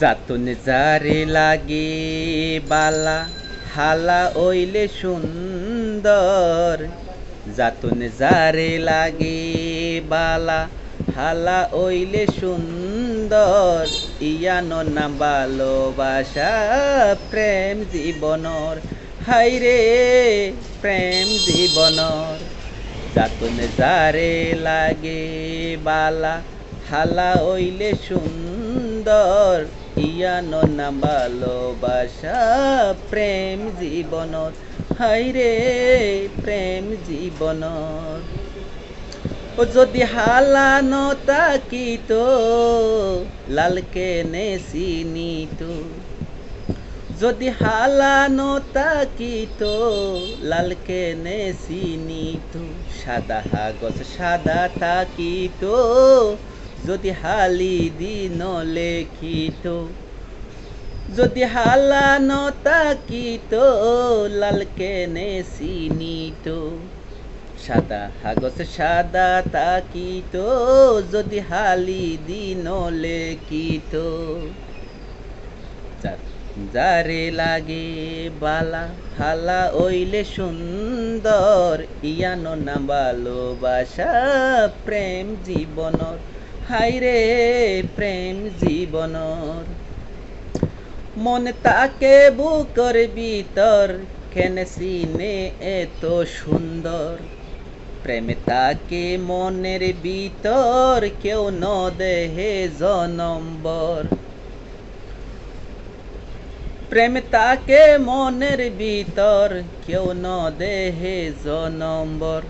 যাতুন যারে লাগে বালা হালা ওইলে সুন্দর। যাতুন যারে লাগে বালা হালা ওইলে সুন্দর। ইয়ানো না ভালোবাসা প্রেম জীবনর, হাইরে প্রেম জীবনর। যাতুন যারে লাগে বালা হালা ওইলে সুন্দর। ইয়ানো না ভালোবাসা প্রেম জীবনর, হাইরে প্রেম জীবনর। ও যদি হালা ন তাকিত লালকে নে চিনিত। যদি হালা ন তাকিত লালকে নে চিনিত। সাদা কাগজ সাদা তাকিত যদি হালি দিন লেখিত। যদি হালা ন তাকিত লালকে নে চিনিত। সাদা কাগজ সাদা তাকিত যদি হালি দিন লেখিত। যারে লাগে বালা হালা ওইলে সুন্দর। ইয়ানো না ভালোবাসা প্রেম জীবনর, হাইরে প্রেম জীবনর। মন তাকে বুকর ভিতর কেন চিনে এত সুন্দর। প্রেম তাকে মনের ভিতর কেউ ন দেহে জনম্বর। প্রেম তাকে মনের ভিতর কেউ ন দেহে জনম্বর।